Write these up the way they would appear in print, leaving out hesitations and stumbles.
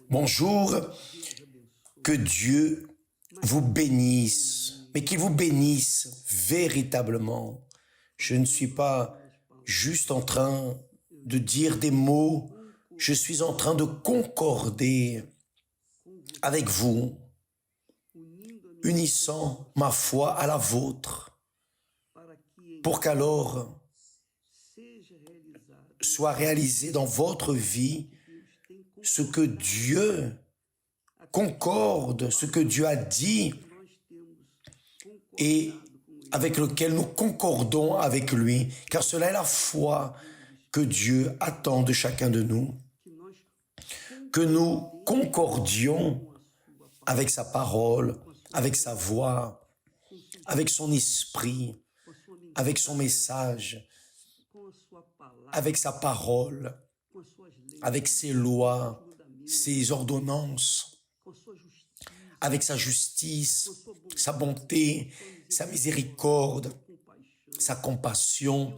Bonjour, que Dieu vous bénisse, mais qu'il vous bénisse véritablement. Je ne suis pas juste en train de dire des mots, je suis en train de concorder avec vous, unissant ma foi à la vôtre, pour qu'alors soit réalisé dans votre vie ce que Dieu concorde, ce que Dieu a dit et avec lequel nous concordons avec lui, car cela est la foi que Dieu attend de chacun de nous, que nous concordions avec sa parole, avec sa voix, avec son esprit, avec son message, avec sa parole, avec ses lois, ses ordonnances, avec sa justice, sa bonté, sa miséricorde, sa compassion.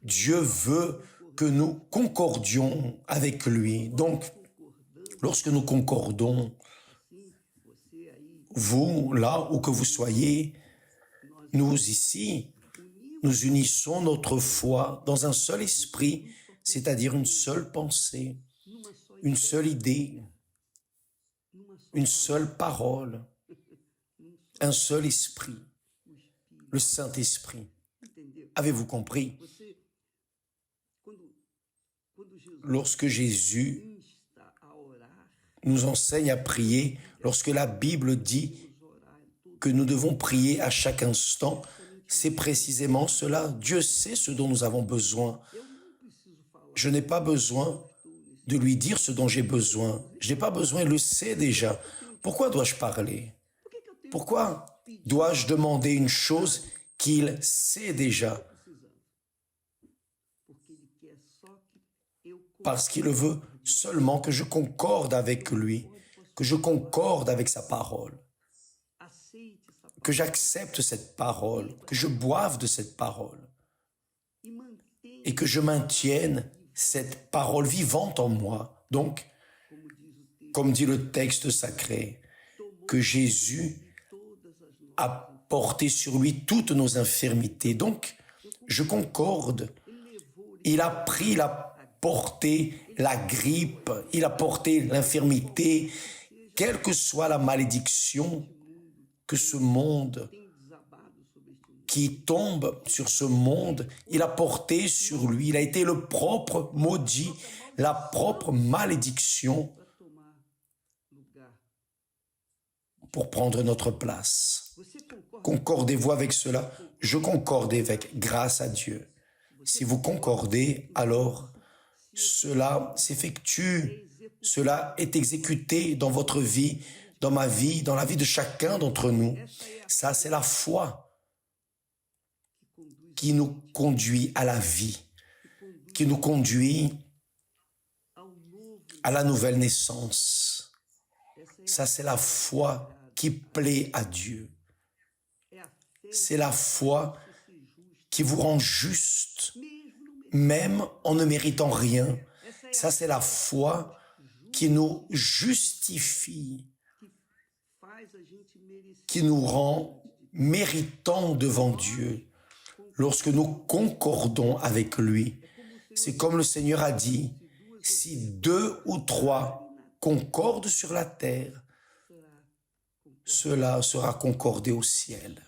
Dieu veut que nous concordions avec lui. Donc, lorsque nous concordons, vous, là où que vous soyez, nous ici, nous unissons notre foi dans un seul esprit, c'est-à-dire une seule pensée, une seule idée, une seule parole, un seul esprit, le Saint-Esprit. Avez-vous compris? Lorsque Jésus nous enseigne à prier, lorsque la Bible dit que nous devons prier à chaque instant, c'est précisément cela. Dieu sait ce dont nous avons besoin. Je n'ai pas besoin de lui dire ce dont j'ai besoin. Je n'ai pas besoin, il le sait déjà. Pourquoi dois-je parler? Pourquoi dois-je demander une chose qu'il sait déjà? Parce qu'il veut seulement que je concorde avec lui, que je concorde avec sa parole, que j'accepte cette parole, que je boive de cette parole et que je maintienne cette parole vivante en moi. Donc, comme dit le texte sacré, que Jésus a porté sur lui toutes nos infirmités. Donc, je concorde. Il a pris, il a porté la grippe, il a porté l'infirmité, quelle que soit la malédiction que ce monde qui tombe sur ce monde, il a porté sur lui, il a été le propre maudit, la propre malédiction pour prendre notre place. Concordez-vous avec cela? Je concorde avec, grâce à Dieu. Si vous concordez, alors cela s'effectue, cela est exécuté dans votre vie, dans ma vie, dans la vie de chacun d'entre nous. Ça, c'est la foi qui nous conduit à la vie, qui nous conduit à la nouvelle naissance. Ça, c'est la foi qui plaît à Dieu. C'est la foi qui vous rend juste, même en ne méritant rien. Ça, c'est la foi qui nous justifie, qui nous rend méritants devant Dieu. Lorsque nous concordons avec lui, c'est comme le Seigneur a dit, si 2 ou 3 concordent sur la terre, cela sera concordé au ciel.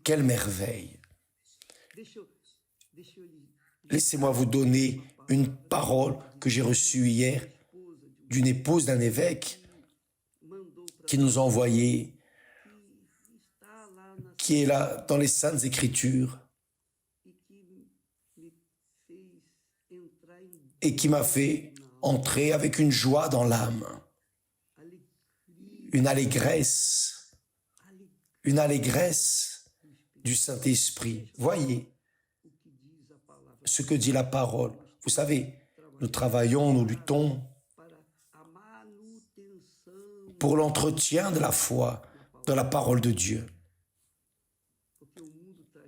Quelle merveille! Laissez-moi vous donner une parole que j'ai reçue hier d'une épouse d'un évêque qui nous a envoyé, qui est là dans les Saintes Écritures et qui m'a fait entrer avec une joie dans l'âme, une allégresse du Saint-Esprit. Voyez ce que dit la parole. Vous savez, nous travaillons, nous luttons pour l'entretien de la foi dans la parole de Dieu.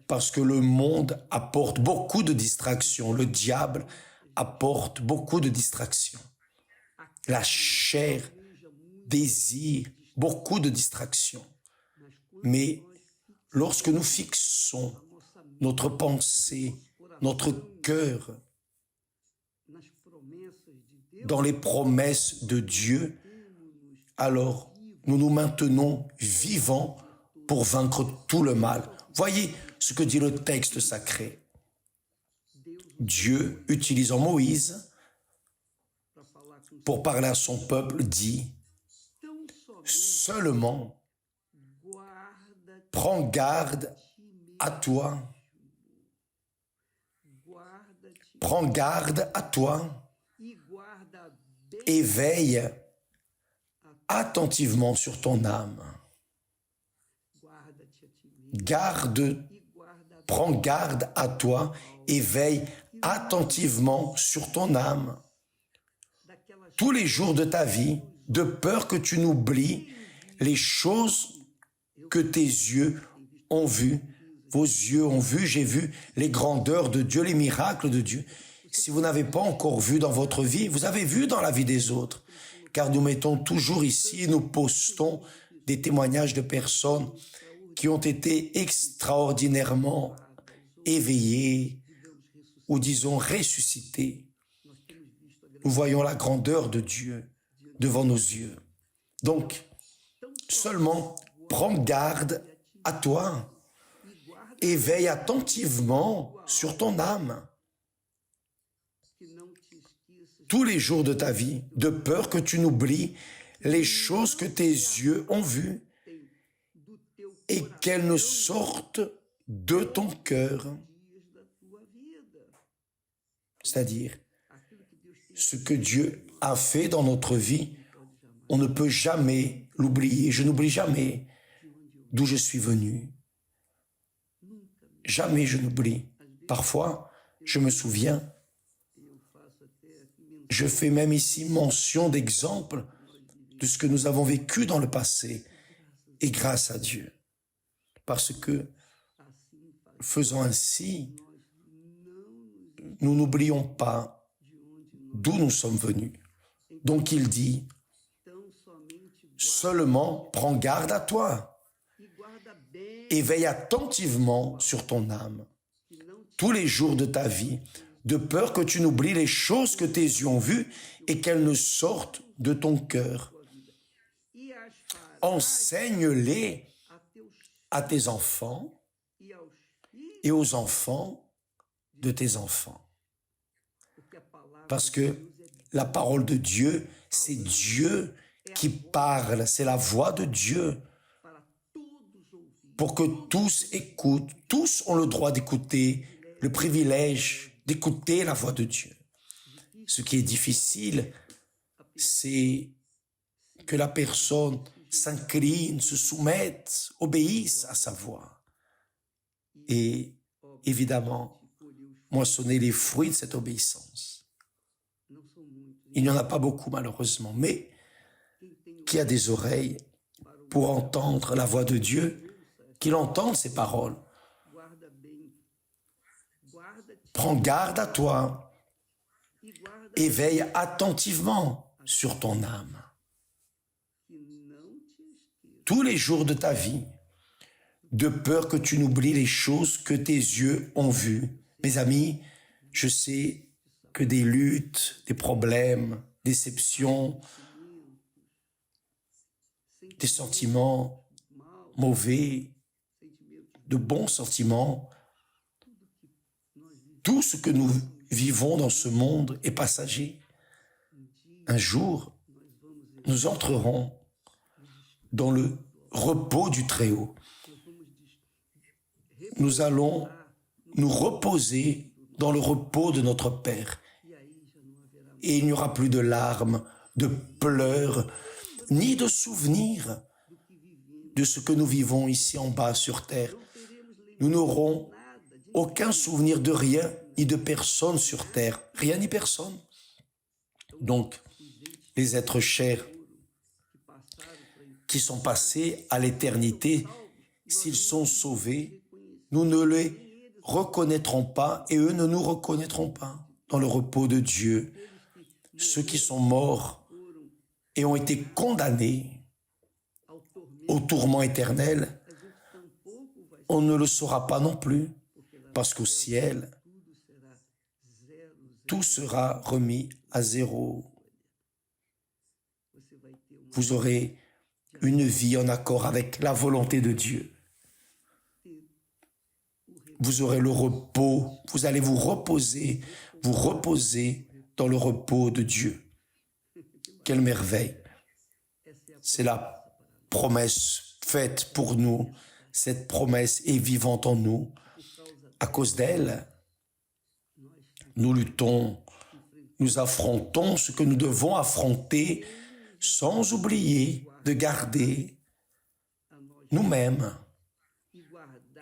Parce que le monde apporte beaucoup de distractions. Le diable apporte beaucoup de distractions. La chair désirs, beaucoup de distractions. Mais lorsque nous fixons notre pensée, notre cœur dans les promesses de Dieu, alors nous nous maintenons vivants pour vaincre tout le mal. Voyez ce que dit le texte sacré. Dieu, utilisant Moïse pour parler à son peuple, dit « Seulement, prends garde à toi, prends garde à toi et veille attentivement sur ton âme. » Prends garde à toi et veille attentivement sur ton âme tous les jours de ta vie, de peur que tu n'oublies les choses que tes yeux ont vues. Vos yeux ont vu, j'ai vu les grandeurs de Dieu, les miracles de Dieu. Si vous n'avez pas encore vu dans votre vie, vous avez vu dans la vie des autres. Car nous mettons toujours ici, nous postons des témoignages de personnes qui ont été extraordinairement éveillées ou disons ressuscitées. Nous voyons la grandeur de Dieu devant nos yeux. Donc, seulement prends garde à toi et veille attentivement sur ton âme tous les jours de ta vie, de peur que tu n'oublies les choses que tes yeux ont vues et qu'elles ne sortent de ton cœur. C'est-à-dire, ce que Dieu a fait dans notre vie, on ne peut jamais l'oublier. Je n'oublie jamais d'où je suis venu. Jamais je n'oublie. Parfois, je me souviens, je fais même ici mention d'exemples de ce que nous avons vécu dans le passé, et grâce à Dieu. Parce que, faisant ainsi, nous n'oublions pas d'où nous sommes venus. Donc il dit, seulement prends garde à toi et veille attentivement sur ton âme tous les jours de ta vie, de peur que tu n'oublies les choses que tes yeux ont vues et qu'elles ne sortent de ton cœur. Enseigne-les à tes enfants et aux enfants de tes enfants. Parce que la parole de Dieu, c'est Dieu qui parle, c'est la voix de Dieu. Pour que tous écoutent, tous ont le droit d'écouter, le privilège d'écouter la voix de Dieu. Ce qui est difficile, c'est que la personne s'incline, se soumette, obéisse à sa voix. Et évidemment, moissonner les fruits de cette obéissance. Il n'y en a pas beaucoup malheureusement, mais qui a des oreilles pour entendre la voix de Dieu, qu'il entende ses paroles. Prends garde à toi et veille attentivement sur ton âme. Tous les jours de ta vie, de peur que tu n'oublies les choses que tes yeux ont vues. Mes amis, je sais que des luttes, des problèmes, déceptions, des sentiments mauvais, de bons sentiments, tout ce que nous vivons dans ce monde est passager. Un jour, nous entrerons dans le repos du Très-Haut. Nous allons nous reposer dans le repos de notre Père. Et il n'y aura plus de larmes, de pleurs, ni de souvenirs de ce que nous vivons ici en bas sur terre. Nous n'aurons aucun souvenir de rien ni de personne sur terre, rien ni personne. Donc, les êtres chers qui sont passés à l'éternité, s'ils sont sauvés, nous ne les reconnaîtrons pas et eux ne nous reconnaîtront pas dans le repos de Dieu. Ceux qui sont morts et ont été condamnés au tourment éternel, on ne le saura pas non plus, parce qu'au ciel, tout sera remis à zéro. Vous aurez une vie en accord avec la volonté de Dieu. Vous aurez le repos, vous allez vous reposer dans le repos de Dieu. Quelle merveille! C'est la promesse faite pour nous. Cette promesse est vivante en nous. À cause d'elle, nous luttons, nous affrontons ce que nous devons affronter sans oublier de garder nous-mêmes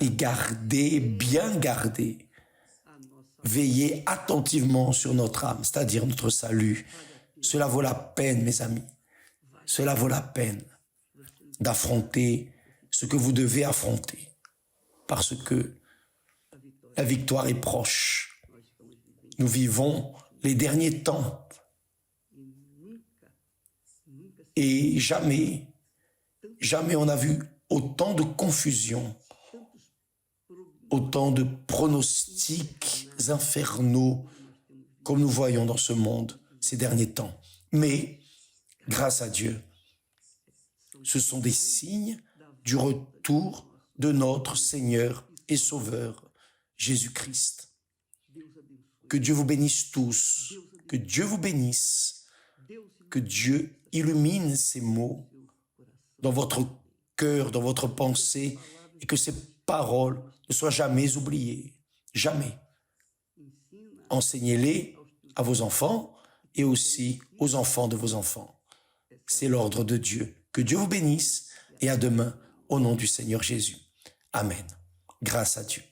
et bien garder, veiller attentivement sur notre âme, c'est-à-dire notre salut. Cela vaut la peine, mes amis. Cela vaut la peine d'affronter ce que vous devez affronter, parce que la victoire est proche. Nous vivons les derniers temps et jamais on a vu autant de confusion, autant de pronostics infernaux comme nous voyons dans ce monde ces derniers temps. Mais, grâce à Dieu, ce sont des signes du retour de notre Seigneur et Sauveur, Jésus-Christ. Que Dieu vous bénisse tous, que Dieu vous bénisse, que Dieu illumine ces mots dans votre cœur, dans votre pensée, et que ces paroles ne soient jamais oubliées, jamais. Enseignez-les à vos enfants et aussi aux enfants de vos enfants. C'est l'ordre de Dieu. Que Dieu vous bénisse et à demain au nom du Seigneur Jésus. Amen. Grâce à Dieu.